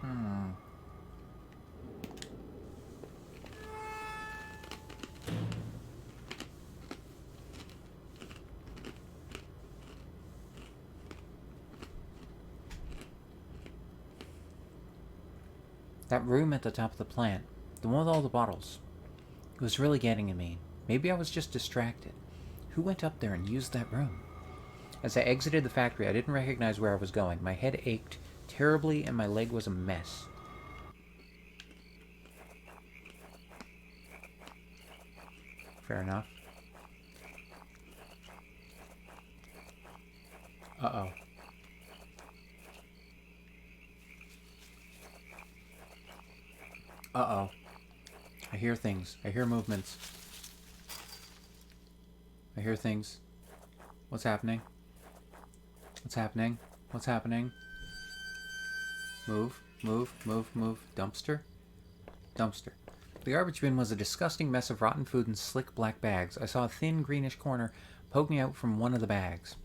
Hmm. That room at the top of the plant, the one with all the bottles, it was really getting to me. Maybe I was just distracted. Who went up there and used that room? As I exited the factory, I didn't recognize where I was going. My head ached terribly and my leg was a mess. Fair enough. Uh-oh. Uh-oh. I hear things. I hear movements. I hear things. What's happening? What's happening? What's happening? Move, move, move, move. Dumpster? Dumpster. The garbage bin was a disgusting mess of rotten food in slick black bags. I saw a thin greenish corner poking out from one of the bags.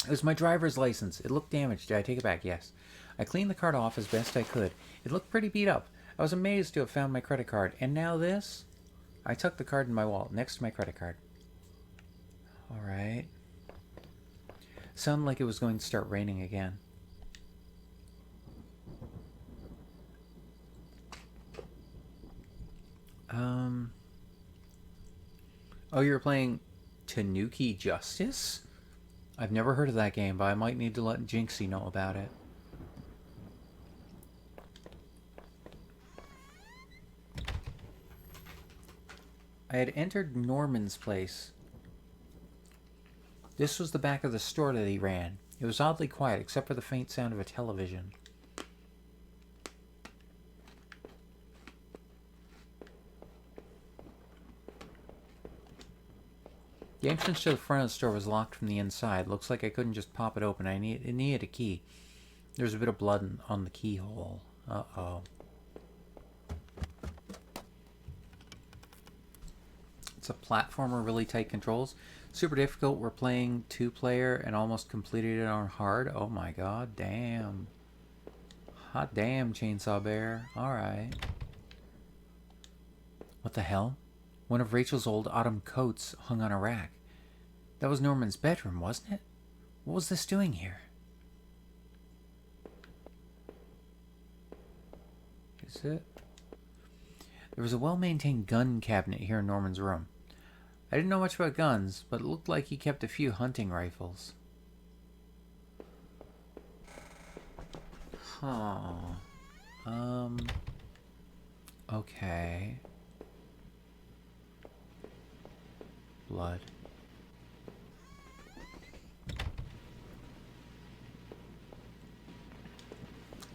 It was my driver's license. It looked damaged. Did I take it back? Yes. I cleaned the card off as best I could. It looked pretty beat up. I was amazed to have found my credit card. And now this? I tucked the card in my wallet next to my credit card. Alright. Sounded like it was going to start raining again. Oh, you're playing Tanuki Justice? I've never heard of that game, but I might need to let Jinxie know about it. I had entered Norman's place. This was the back of the store that he ran. It was oddly quiet, except for the faint sound of a television. The entrance to the front of the store was locked from the inside. Looks like I couldn't just pop it open. It needed a key. There's a bit of blood on the keyhole. Uh-oh. It's a platformer, really tight controls. Super difficult. We're playing 2-player and almost completed it on hard. Oh my god, damn. Hot damn, Chainsaw Bear. Alright. What the hell? One of Rachel's old autumn coats hung on a rack. That was Norman's bedroom, wasn't it? What was this doing here? Is it? There was a well-maintained gun cabinet here in Norman's room. I didn't know much about guns, but it looked like he kept a few hunting rifles. Huh. Okay. Blood.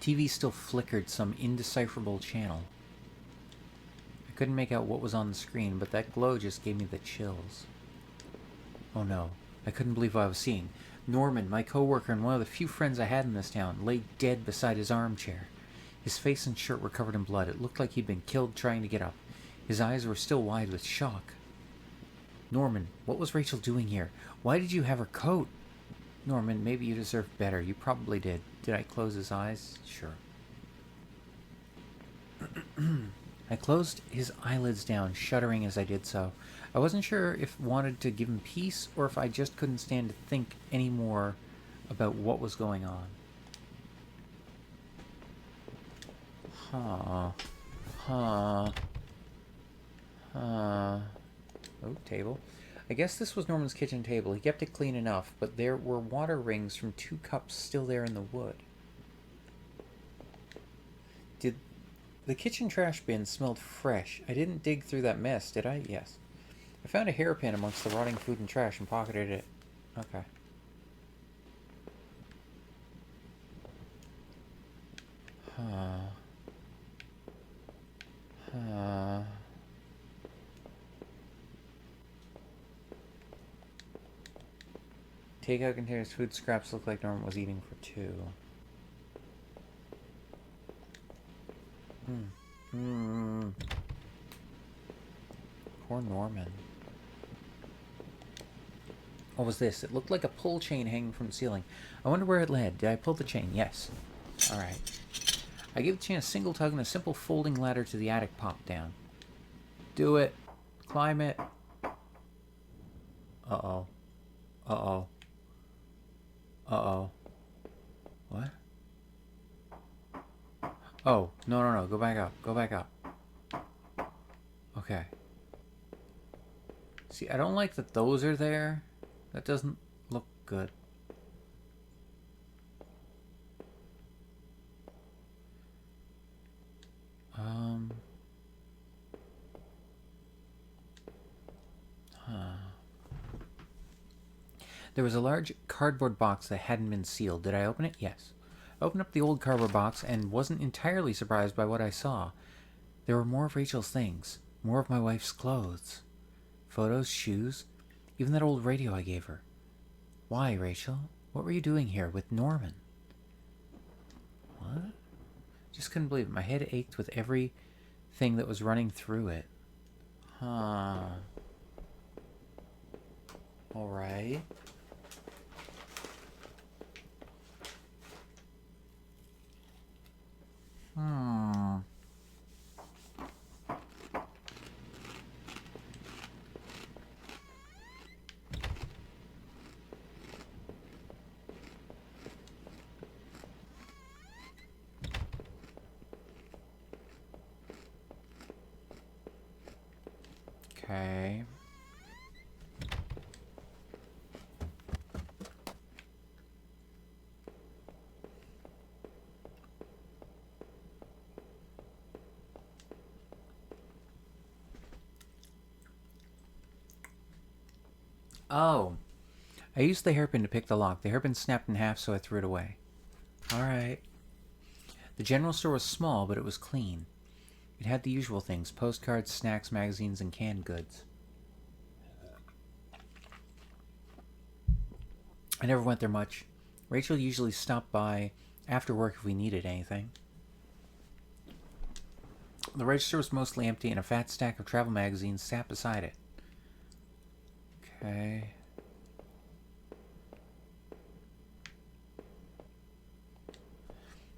TV still flickered some indecipherable channel. I couldn't make out what was on the screen, but that glow just gave me the chills. Oh no, I couldn't believe what I was seeing. Norman, my coworker and one of the few friends I had in this town, lay dead beside his armchair. His face and shirt were covered in blood. It looked like he'd been killed trying to get up. His eyes were still wide with shock. Norman, what was Rachel doing here? Why did you have her coat? Norman, maybe you deserved better. You probably did. Did I close his eyes? Sure. I closed his eyelids down, shuddering as I did so. I wasn't sure if I wanted to give him peace or if I just couldn't stand to think any more about what was going on. Huh. Huh. Huh. Oh, table. I guess this was Norman's kitchen table. He kept it clean enough, but there were water rings from 2 cups still there in the wood. Did the kitchen trash bin smelled fresh? I didn't dig through that mess, did I? Yes. I found a hairpin amongst the rotting food and trash and pocketed it. Okay. Huh. Huh. Takeout containers, food scraps look like Norman was eating for 2. Poor Norman. What was this? It looked like a pull chain hanging from the ceiling. I wonder where it led. Did I pull the chain? Yes. Alright. I gave the chain a single tug and a simple folding ladder to the attic popped down. Do it. Climb it. Uh-oh. Uh-oh. Uh-oh. What? Oh, no. Go back up. Go back up. Okay. See, I don't like that those are there. That doesn't look good. There was a large cardboard box that hadn't been sealed. Did I open it? Yes. I opened up the old cardboard box and wasn't entirely surprised by what I saw. There were more of Rachel's things. More of my wife's clothes. Photos, shoes, even that old radio I gave her. Why, Rachel? What were you doing here with Norman? What? Just couldn't believe it. My head ached with everything that was running through it. Huh. Alright. Okay. Oh. I used the hairpin to pick the lock. The hairpin snapped in half, so I threw it away. Alright. The general store was small, but it was clean. It had the usual things: postcards, snacks, magazines, and canned goods. I never went there much. Rachel usually stopped by after work if we needed anything. The register was mostly empty, and a fat stack of travel magazines sat beside it. Okay.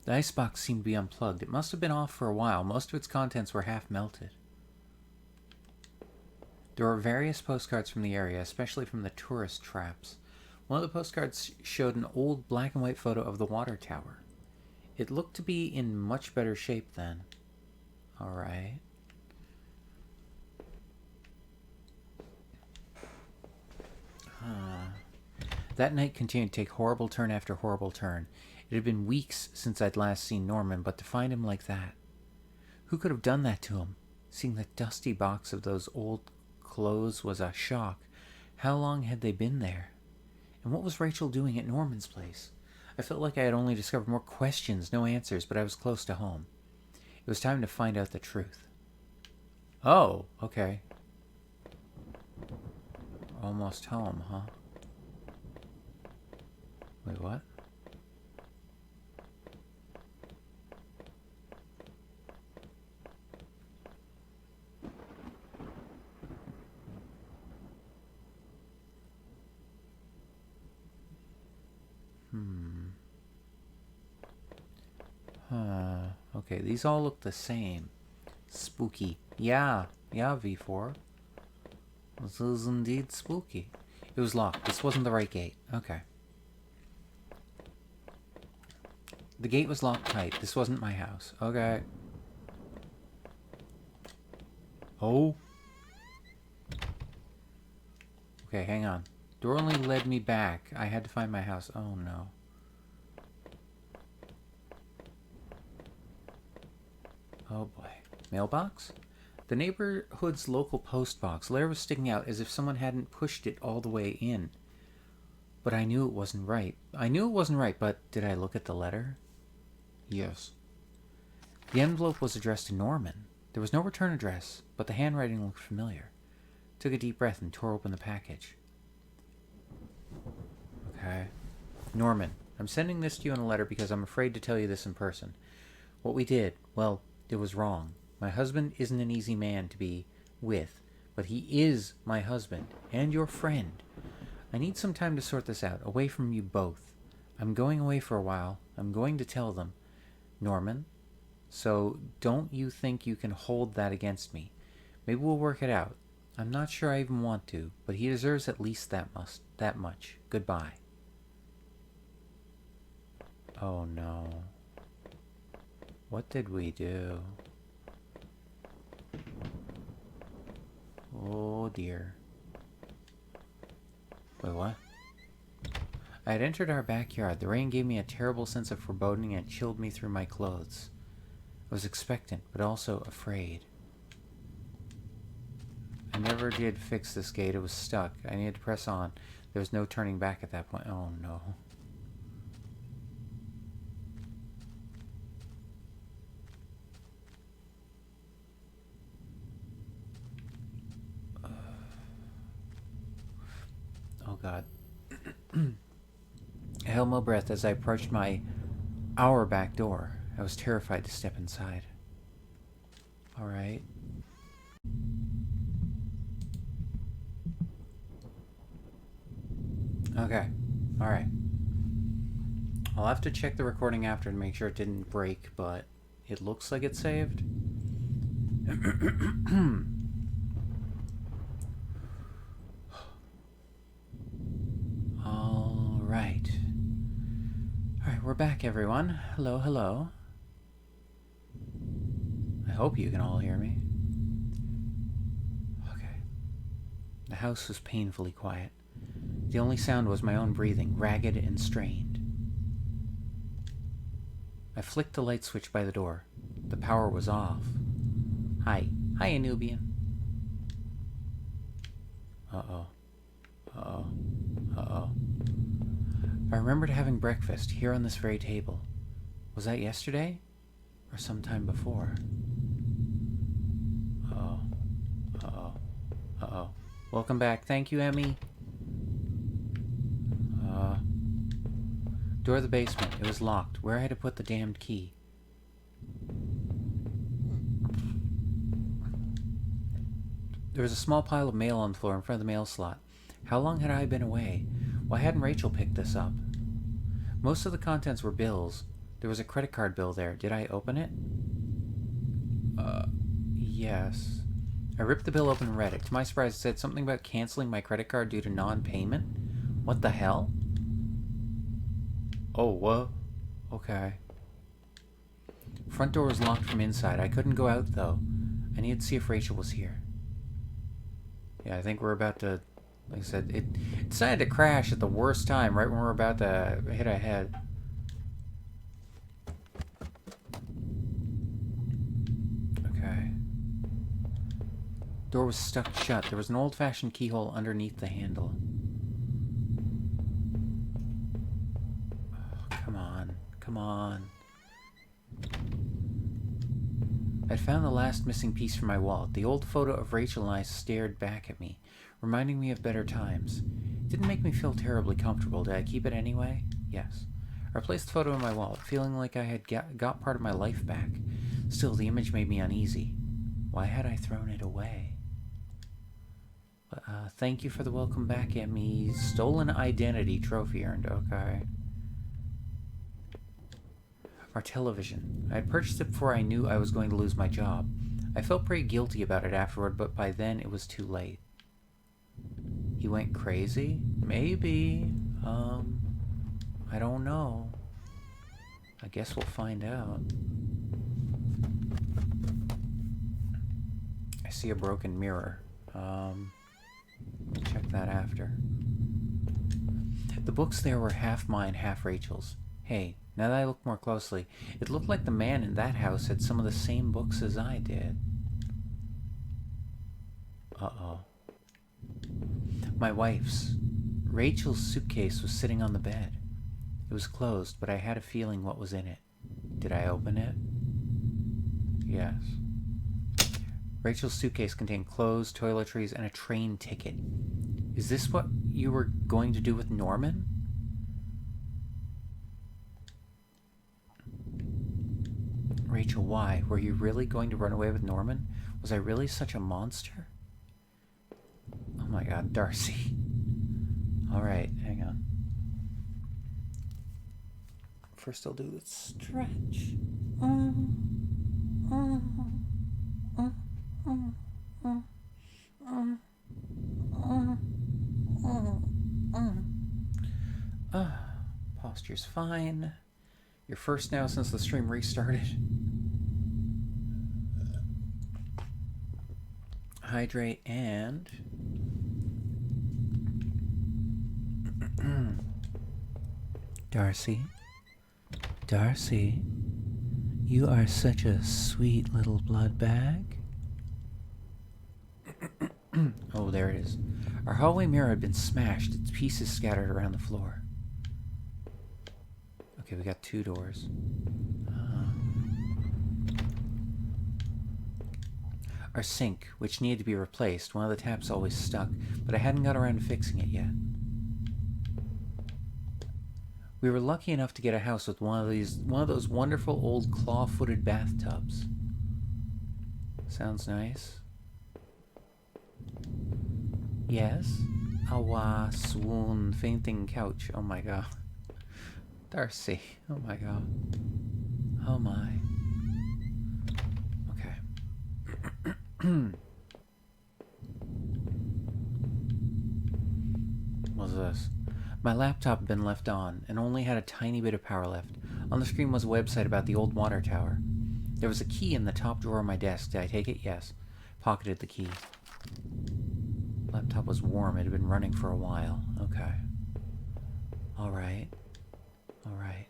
The icebox seemed to be unplugged. It must have been off for a while. Most of its contents were half melted. There were various postcards from the area, especially from the tourist traps. One of the postcards showed an old black and white photo of the water tower. It looked to be in much better shape then. Alright. That night continued to take horrible turn after horrible turn. It had been weeks since I'd last seen Norman, but to find him like that... Who could have done that to him? Seeing the dusty box of those old clothes was a shock. How long had they been there? And what was Rachel doing at Norman's place? I felt like I had only discovered more questions, no answers, but I was close to home. It was time to find out the truth. Oh, okay. Almost home, huh? Wait, what? Okay, these all look the same. Spooky. Yeah, V4. This is indeed spooky. It was locked. This wasn't the right gate. Okay. The gate was locked tight. This wasn't my house. Okay. Oh. Okay, hang on. Door only led me back. I had to find my house. Oh, no. Oh, boy. Mailbox? The neighborhood's local post box. The letter was sticking out as if someone hadn't pushed it all the way in. But I knew it wasn't right. But did I look at the letter? Yes. The envelope was addressed to Norman. There was no return address, but the handwriting looked familiar. Took a deep breath and tore open the package. Okay. Norman, I'm sending this to you in a letter because I'm afraid to tell you this in person. What we did, well, it was wrong. My husband isn't an easy man to be with, but he is my husband and your friend. I need some time to sort this out, away from you both. I'm going away for a while. I'm going to tell them. Norman, So don't you think you can hold that against me. Maybe we'll work it out. I'm not sure I even want to, but he deserves at least that much. Goodbye. Oh no. What did we do? Oh dear. Wait, what? I had entered our backyard. The rain gave me a terrible sense of foreboding and chilled me through my clothes. I was expectant, but also afraid. I never did fix this gate. It was stuck. I needed to press on. There was no turning back at that point. Oh no. Oh god. I held my breath as I approached our back door. I was terrified to step inside. Alright. Okay. Alright. I'll have to check the recording after to make sure it didn't break, but it looks like it saved. Alright. Alright, we're back, everyone. Hello, hello. I hope you can all hear me. Okay. The house was painfully quiet. The only sound was my own breathing, ragged and strained. I flicked the light switch by the door. The power was off. Hi, Nubian. Uh-oh. Uh-oh. Uh-oh. I remembered having breakfast here on this very table. Was that yesterday? Or sometime before? Uh-oh. Uh-oh. Uh-oh. Welcome back. Thank you, Emmy. Door of the basement. It was locked. Where I had to put the damned key. There was a small pile of mail on the floor in front of the mail slot. How long had I been away? Why hadn't Rachel picked this up? Most of the contents were bills. There was a credit card bill there. Did I open it? Yes. I ripped the bill open and read it. To my surprise, it said something about canceling my credit card due to non-payment. What the hell? Oh, what? Okay. Front door was locked from inside. I couldn't go out, though. I needed to see if Rachel was here. Yeah, I think we're about to... Like I said, it decided to crash at the worst time, right when we're about to hit a head. Okay. Door was stuck shut. There was an old-fashioned keyhole underneath the handle. Oh, come on. Come on. I'd found the last missing piece from my wallet. The old photo of Rachel and I stared back at me, reminding me of better times. It didn't make me feel terribly comfortable. Did I keep it anyway? Yes. I replaced the photo in my wallet, feeling like I had got part of my life back. Still, the image made me uneasy. Why had I thrown it away? Thank you for the welcome back, Emmy. Stolen identity trophy earned. Okay. Our television. I had purchased it before I knew I was going to lose my job. I felt pretty guilty about it afterward, but by then it was too late. He went crazy? Maybe. I don't know. I guess we'll find out. I see a broken mirror. Check that after. The books there were half mine, half Rachel's. Hey, now that I look more closely, it looked like the man in that house had some of the same books as I did. Uh-oh. My wife's. Rachel's suitcase was sitting on the bed. It was closed, but I had a feeling what was in it. Did I open it? Yes. Rachel's suitcase contained clothes, toiletries, and a train ticket. Is this what you were going to do with Norman? Rachel, why? Were you really going to run away with Norman? Was I really such a monster? Oh my god, Darcy. Alright, hang on. First I'll do the stretch. temperature's fine. You're first now since the stream restarted. Hydrate and... Darcy. Darcy. You are such a sweet little blood bag. Oh, there it is. Our hallway mirror had been smashed, its pieces scattered around the floor. Okay, we got 2 doors. Our sink, which needed to be replaced, one of the taps always stuck, but I hadn't got around to fixing it yet. We were lucky enough to get a house with one of those wonderful old claw-footed bathtubs. Sounds nice. Yes? Awa, swoon, fainting couch. Oh my god. Darcy. Oh my god. Oh my. Okay. What's this? My laptop had been left on, and only had a tiny bit of power left. On the screen was a website about the old water tower. There was a key in the top drawer of my desk. Did I take it? Yes. Pocketed the key. Laptop was warm. It had been running for a while. Okay. Alright. Alright.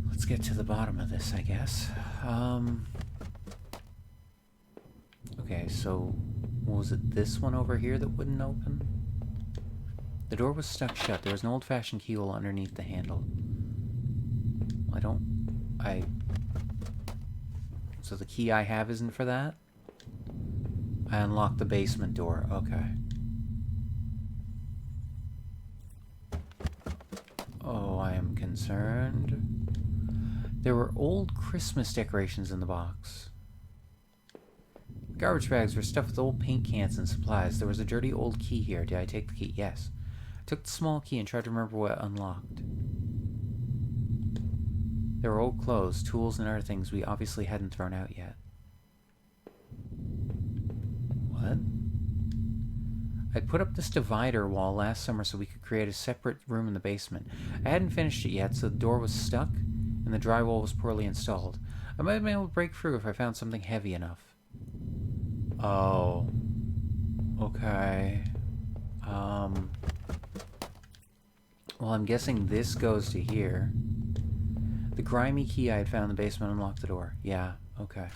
Let's get to the bottom of this, I guess. Okay, so... was it this one over here that wouldn't open? The door was stuck shut. There was an old-fashioned keyhole underneath the handle. So the key I have isn't for that? I unlocked the basement door. Okay. Oh, I am concerned. There were old Christmas decorations in the box. Garbage bags were stuffed with old paint cans and supplies. There was a dirty old key here. Did I take the key? Yes. I took the small key and tried to remember what unlocked. There were old clothes, tools, and other things we obviously hadn't thrown out yet. What? I put up this divider wall last summer so we could create a separate room in the basement. I hadn't finished it yet, so the door was stuck, and the drywall was poorly installed. I might have been able to break through if I found something heavy enough. Oh. Okay. Well, I'm guessing this goes to here. The grimy key I had found in the basement unlocked the door. Yeah, okay.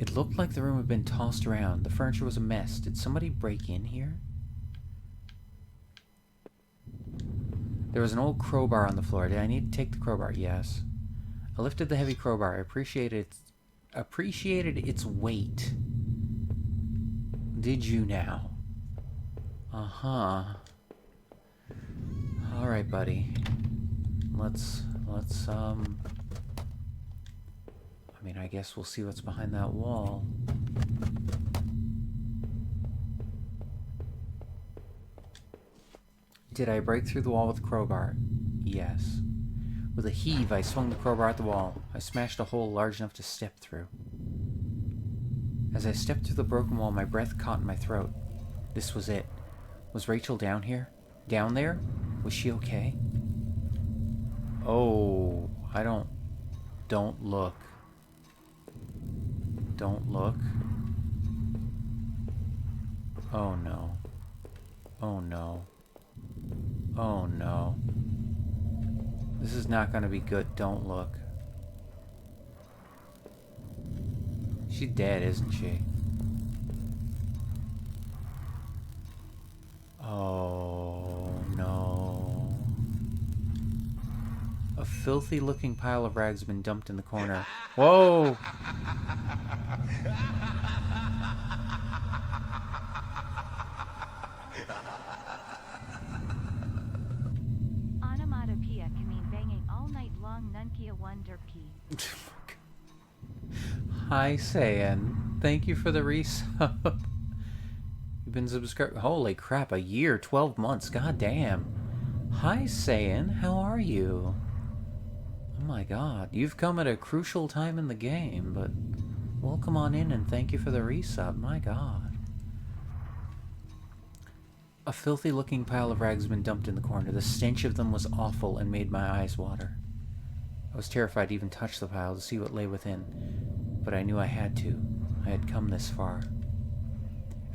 It looked like the room had been tossed around. The furniture was a mess. Did somebody break in here? There was an old crowbar on the floor. Did I need to take the crowbar? Yes. I lifted the heavy crowbar. I appreciated its weight. Did you now? Uh-huh. Alright, buddy. Let's, I mean, I guess we'll see what's behind that wall. Did I break through the wall with the crowbar? Yes. With a heave, I swung the crowbar at the wall. I smashed a hole large enough to step through. As I stepped through the broken wall, my breath caught in my throat. This was it. Was Rachel down here? Down there? Was she okay? Oh, don't look. Don't look. Oh no. Oh no. Oh no. This is not gonna be good. Don't look. She's dead, isn't she? Oh no. A filthy looking pile of rags has been dumped in the corner. Whoa! Onomatopoeia can mean banging all night long. Nunkia wonder pee. Hi, Saiyan. Thank you for the resub. You've been subscribed. Holy crap, a year, 12 months. God damn. Hi, Saiyan. How are you? Oh my god. You've come at a crucial time in the game, but welcome on in and thank you for the resub. My god. A filthy-looking pile of rags had been dumped in the corner. The stench of them was awful and made my eyes water. I was terrified to even touch the pile to see what lay within, but I knew I had to. I had come this far.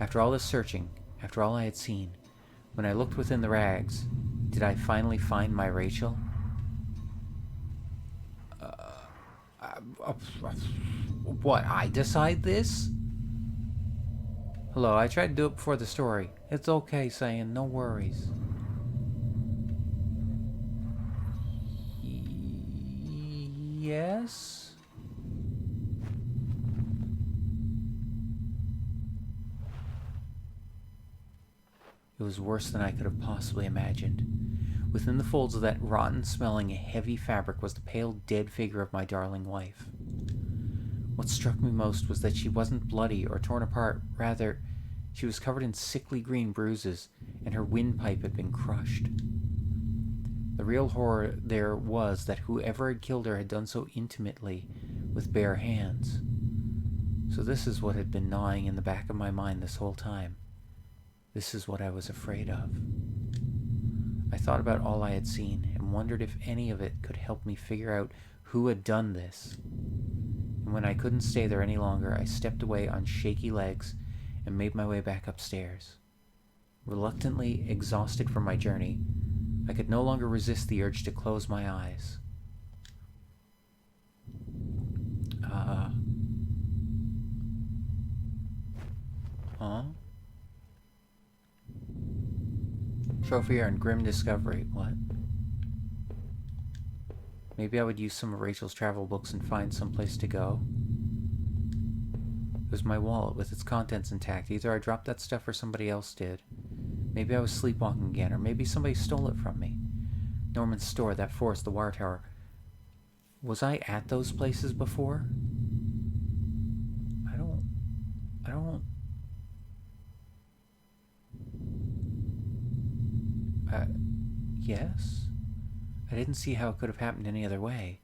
After all this searching, after all I had seen, when I looked within the rags, did I finally find my Rachel? What, I decide this? Hello, I tried to do it before the story. It's okay, saying, no worries. Yes? It was worse than I could have possibly imagined. Within the folds of that rotten-smelling, heavy fabric was the pale, dead figure of my darling wife. What struck me most was that she wasn't bloody or torn apart. Rather, she was covered in sickly green bruises, and her windpipe had been crushed. The real horror there was that whoever had killed her had done so intimately, with bare hands. So this is what had been gnawing in the back of my mind this whole time. This is what I was afraid of. I thought about all I had seen, and wondered if any of it could help me figure out who had done this. And when I couldn't stay there any longer, I stepped away on shaky legs and made my way back upstairs. Reluctantly, exhausted from my journey, I could no longer resist the urge to close my eyes. Huh? Trophy and grim discovery. What? Maybe I would use some of Rachel's travel books and find some place to go. It was my wallet with its contents intact. Either I dropped that stuff or somebody else did. Maybe I was sleepwalking again, or maybe somebody stole it from me. Norman's store, that forest, the wire tower. Was I at those places before? I don't... Yes? I didn't see how it could have happened any other way.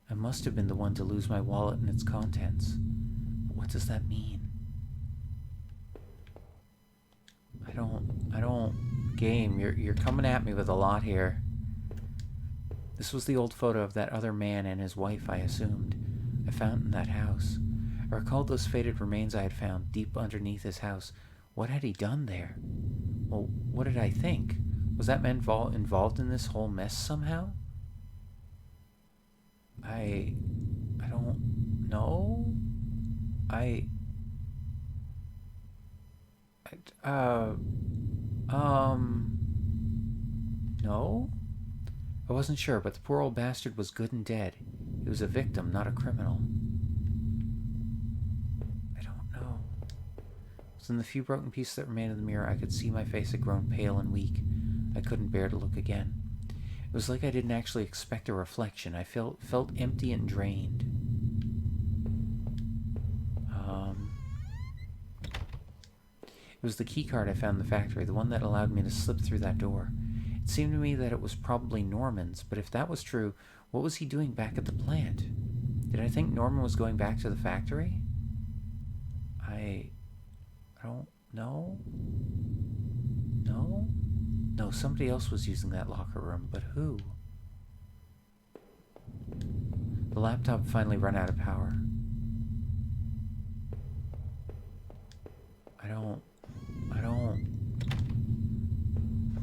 I must have been the one to lose my wallet and its contents. But what does that mean? I don't... Game, you're coming at me with a lot here. This was the old photo of that other man and his wife, I assumed. I found in that house. I recalled those faded remains I had found deep underneath his house. What had he done there? Well, what did I think? Was that man involved in this whole mess somehow? I don't know. No? I wasn't sure, but the poor old bastard was good and dead. He was a victim, not a criminal. I don't know. So in the few broken pieces that remained in the mirror, I could see my face had grown pale and weak. I couldn't bear to look again. It was like I didn't actually expect a reflection. I felt empty and drained. It was the key card I found in the factory, the one that allowed me to slip through that door. It seemed to me that it was probably Norman's, but if that was true, what was he doing back at the plant? Did I think Norman was going back to the factory? I don't know. No? No, somebody else was using that locker room, but who? The laptop finally ran out of power.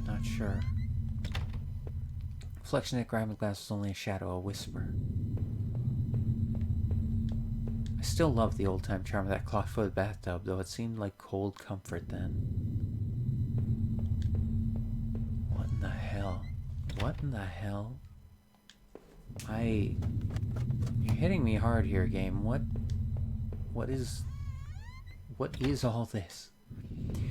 Not sure. Reflection that grabbed the glass was only a shadow, a whisper. I still loved the old-time charm of that cloth-footed bathtub, though it seemed like cold comfort then. What in the hell? What in the hell? You're hitting me hard here, game. What is all this?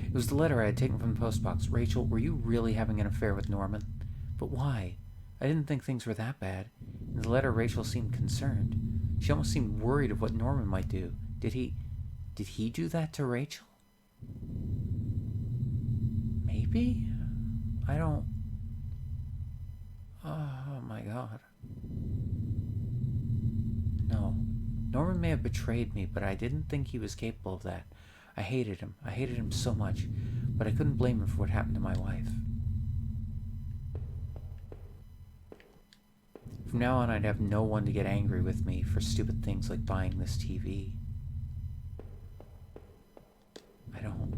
It was the letter I had taken from the postbox. Rachel, were you really having an affair with Norman? But why? I didn't think things were that bad. In the letter, Rachel seemed concerned. She almost seemed worried of what Norman might do. Did he do that to Rachel? Maybe? I don't... Oh my god. No. Norman may have betrayed me, but I didn't think he was capable of that. I hated him. I hated him so much. but I couldn't blame him for what happened to my wife. From now on, I'd have no one to get angry with me for stupid things like buying this TV. I don't.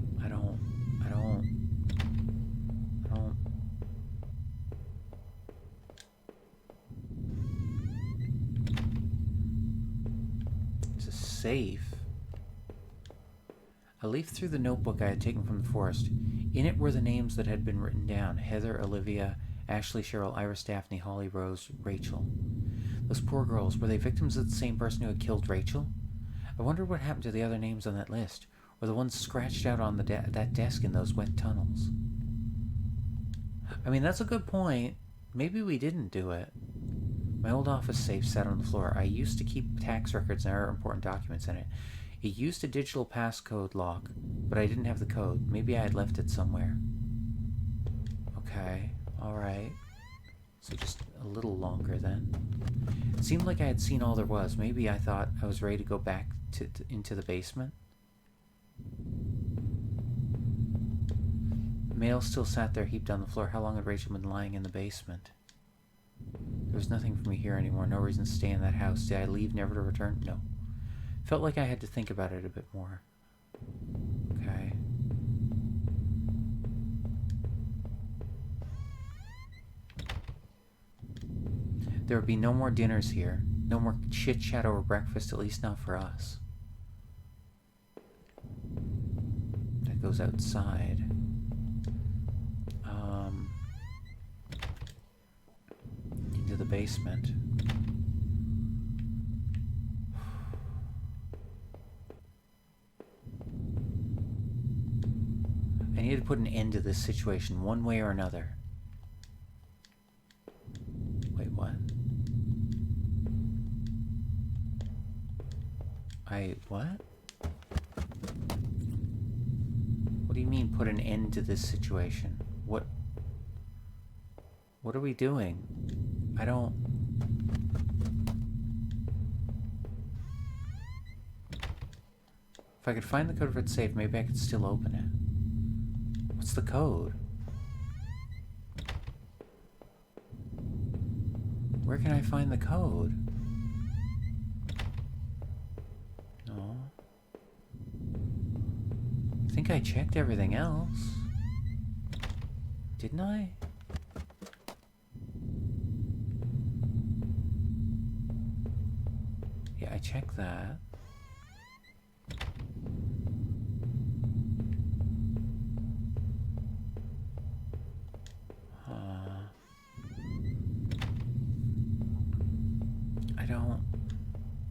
It's a safe. I leafed through the notebook I had taken from the forest. In it were the names that had been written down: Heather, Olivia, Ashley, Cheryl, Iris, Daphne, Holly, Rose, Rachel. Those poor girls, were they victims of the same person who had killed Rachel? I wondered what happened to the other names on that list, or the ones scratched out on that desk in those wet tunnels. I mean, that's a good point. Maybe we didn't do it. My old office safe sat on the floor. I used to keep tax records and other important documents in it. It used a digital passcode lock, but I didn't have the code. Maybe I had left it somewhere. Okay, alright. So just a little longer then. It seemed like I had seen all there was. Maybe I thought I was ready to go back into the basement. Mail still sat there heaped on the floor. How long had Rachel been lying in the basement? There was nothing for me here anymore. No reason to stay in that house. Did I leave never to return? No. Felt like I had to think about it a bit more. Okay. There would be no more dinners here. No more chit-chat over breakfast, at least not for us. That goes outside. Into the basement. I need to put an end to this situation one way or another. Wait, what? What? What do you mean, put an end to this situation? What are we doing? I don't... If I could find the code for its safe, maybe I could still open it. What's the code? Where can I find the code? No. I think I checked everything else. Didn't I? Yeah, I checked that.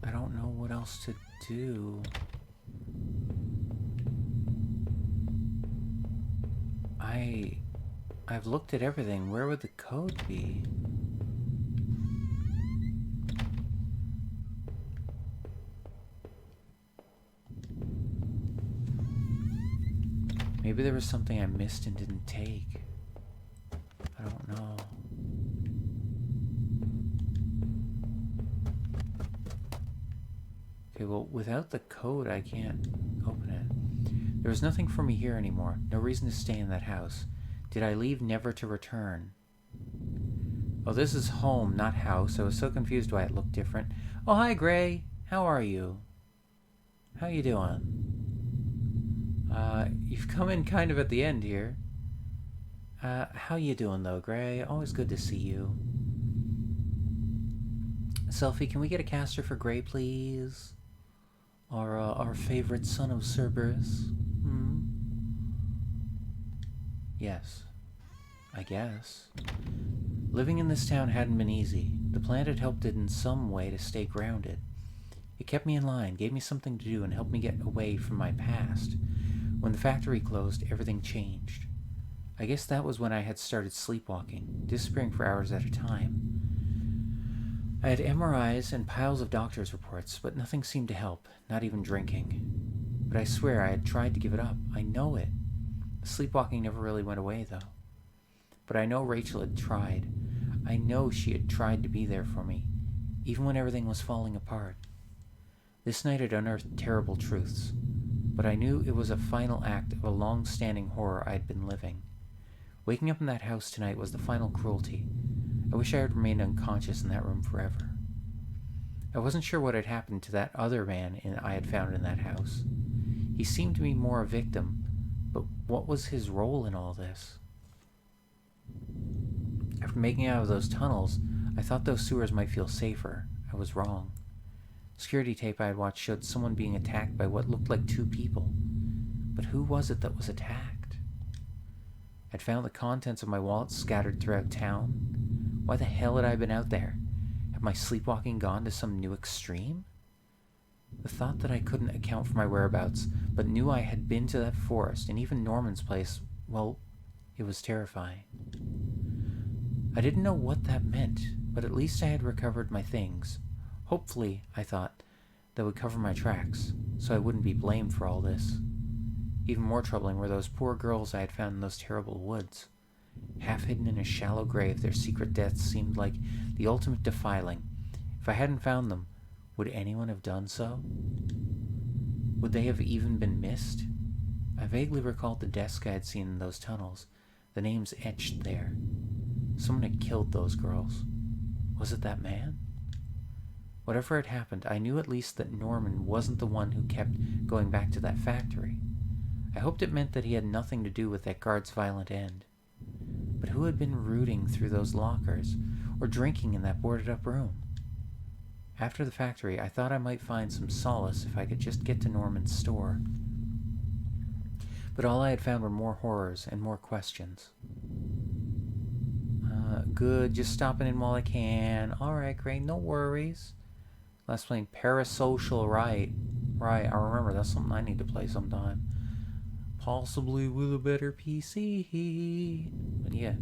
I don't know what else to do. I've looked at everything. Where would the code be? Maybe there was something I missed and didn't take. I don't know. Okay, well, without the code, I can't open it. There was nothing for me here anymore. No reason to stay in that house. Did I leave never to return? Oh, this is home, not house. I was so confused why it looked different. Oh, hi, Gray. How are you? How you doing? You've come in kind of at the end here. How you doing, though, Gray? Always good to see you. Selfie, can we get a caster for Gray, please? Our favorite son of Cerberus? Yes. I guess. Living in this town hadn't been easy. The plant had helped it in some way to stay grounded. It kept me in line, gave me something to do, and helped me get away from my past. When the factory closed, everything changed. I guess that was when I had started sleepwalking, disappearing for hours at a time. I had MRIs and piles of doctor's reports, but nothing seemed to help, not even drinking. But I swear I had tried to give it up. I know it. The sleepwalking never really went away, though. But I know Rachel had tried. I know she had tried to be there for me, even when everything was falling apart. This night had unearthed terrible truths. but I knew it was a final act of a long-standing horror I'd been living. Waking up in that house tonight was the final cruelty. I wish I had remained unconscious in that room forever. I wasn't sure what had happened to that other man I had found in that house. He seemed to be more a victim, but what was his role in all this? After making it out of those tunnels, I thought those sewers might feel safer. I was wrong. Security tape I had watched showed someone being attacked by what looked like 2 people. But who was it that was attacked? I'd found the contents of my wallet scattered throughout town. Why the hell had I been out there? Had my sleepwalking gone to some new extreme? The thought that I couldn't account for my whereabouts, but knew I had been to that forest and even Norman's place, well, it was terrifying. I didn't know what that meant, but at least I had recovered my things. Hopefully, I thought, that would cover my tracks, so I wouldn't be blamed for all this. Even more troubling were those poor girls I had found in those terrible woods. Half hidden in a shallow grave, their secret deaths seemed like the ultimate defiling. If I hadn't found them, would anyone have done so? Would they have even been missed? I vaguely recalled the desk I had seen in those tunnels, the names etched there. Someone had killed those girls. Was it that man? Whatever had happened, I knew at least that Norman wasn't the one who kept going back to that factory. I hoped it meant that he had nothing to do with that guard's violent end. But who had been rooting through those lockers, or drinking in that boarded-up room? After the factory, I thought I might find some solace if I could just get to Norman's store. But all I had found were more horrors and more questions. Good, just stopping in while I can. Alright, great, no worries. Last playing Parasocial, right, I remember, that's something I need to play sometime. Possibly with a better PC. But yeah.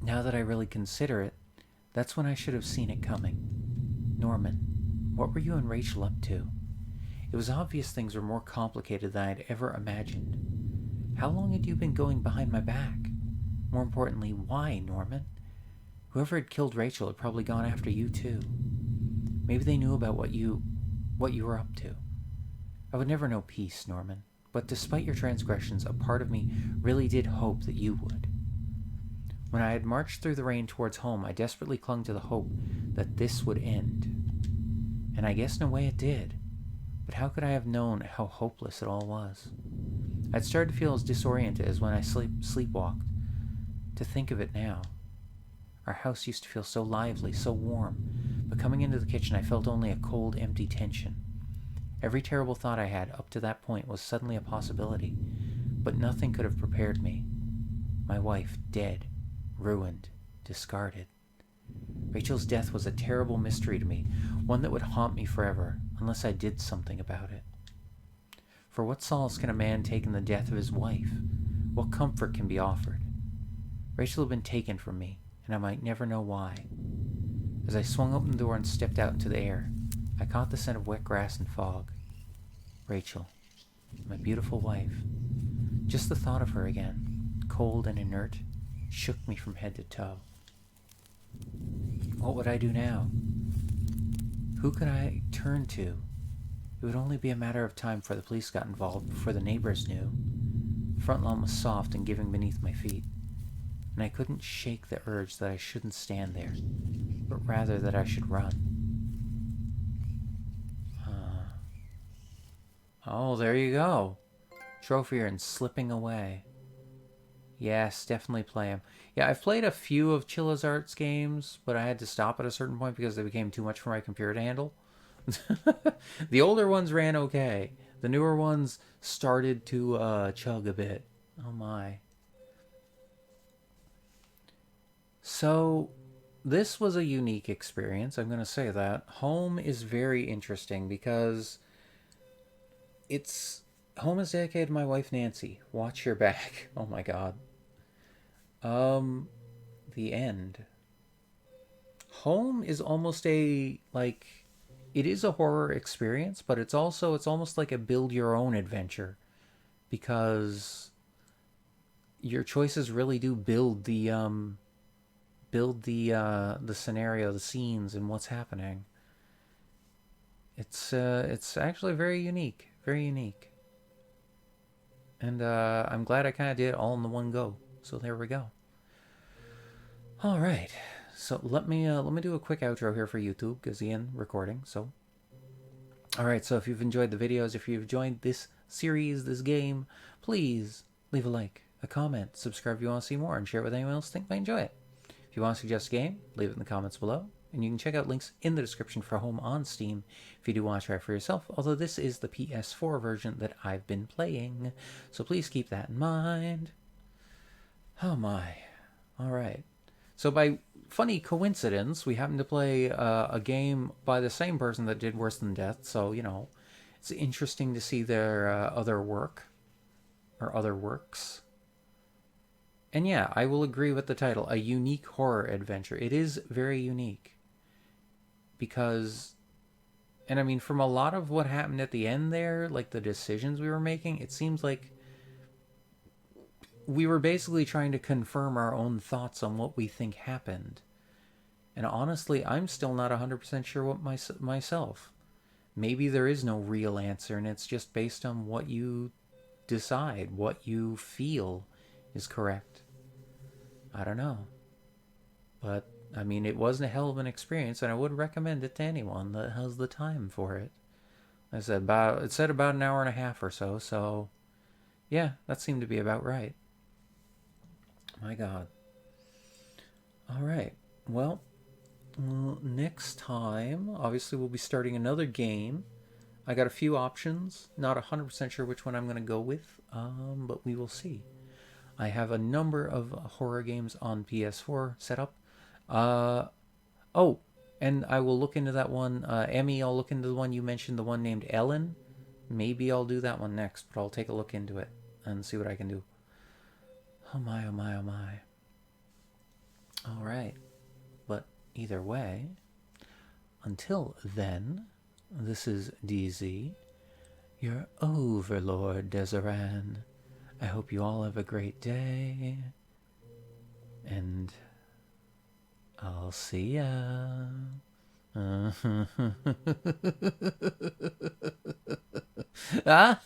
Now that I really consider it, that's when I should have seen it coming. Norman, what were you and Rachel up to? It was obvious things were more complicated than I'd ever imagined. How long had you been going behind my back? More importantly, why, Norman? Whoever had killed Rachel had probably gone after you too. Maybe they knew about what you were up to. I would never know peace, Norman, but despite your transgressions, a part of me really did hope that you would. When I had marched through the rain towards home, I desperately clung to the hope that this would end. And I guess in a way it did. But how could I have known how hopeless it all was? I'd started to feel as disoriented as when I sleepwalked. To think of it now. Our house used to feel so lively, so warm, but coming into the kitchen I felt only a cold, empty tension. Every terrible thought I had up to that point was suddenly a possibility, but nothing could have prepared me. My wife, dead, ruined, discarded. Rachel's death was a terrible mystery to me, one that would haunt me forever, unless I did something about it. For what solace can a man take in the death of his wife? What comfort can be offered? Rachel had been taken from me, and I might never know why. As I swung open the door and stepped out into the air, I caught the scent of wet grass and fog. Rachel, my beautiful wife. Just the thought of her again, cold and inert, shook me from head to toe. What would I do now? Who could I turn to? It would only be a matter of time before the police got involved, before the neighbors knew. The front lawn was soft and giving beneath my feet, and I couldn't shake the urge that I shouldn't stand there, but rather that I should run. Oh, there you go. Trophy and slipping away. Yes, definitely play them. Yeah, I've played a few of Chilla's Arts games, but I had to stop at a certain point because they became too much for my computer to handle. The older ones ran okay. The newer ones started to chug a bit. Oh my. So, this was a unique experience, I'm going to say that. Home is very interesting because Home is dedicated to my wife Nancy. Watch your back. Oh my god. The end. Home is almost it is a horror experience, but it's almost like a build your own adventure, because your choices really do build the scenario, the scenes, and what's happening. It's actually very unique. Very unique. And I'm glad I kind of did it all in the one go. So there we go. All right. So let me do a quick outro here for YouTube because Ian recording. So all right. So if you've enjoyed the videos, if you've enjoyed this series, this game, please leave a like, a comment, subscribe if you want to see more, and share it with anyone else think might enjoy it. If you want to suggest a game, leave it in the comments below. And you can check out links in the description for Home on Steam if you do want to try it for yourself, although this is the PS4 version that I've been playing, so please keep that in mind. Oh my. Alright. So by funny coincidence, we happen to play a game by the same person that did Worse Than Death, so, you know, it's interesting to see their other work, or other works. And yeah, I will agree with the title, a unique horror adventure. It is very unique. Because, and I mean, from a lot of what happened at the end there, like the decisions we were making, it seems like we were basically trying to confirm our own thoughts on what we think happened. And honestly, I'm still not 100% sure what myself. Maybe there is no real answer, and it's just based on what you decide, what you feel is correct. I don't know. But, I mean, it was a hell of an experience, and I would recommend it to anyone that has the time for it. I said it said about an hour and a half or so, so yeah, that seemed to be about right. My God. All right. Well, next time, obviously, we'll be starting another game. I got a few options. Not 100% sure which one I'm going to go with, but we will see. I have a number of horror games on PS4 set up. Oh, and I will look into that one. Emmy, I'll look into the one you mentioned, the one named Ellen. Maybe I'll do that one next, but I'll take a look into it and see what I can do. Oh my, oh my, oh my. All right. But either way, until then, this is DZ, your overlord, Deseran. I hope you all have a great day, and I'll see ya. Ah?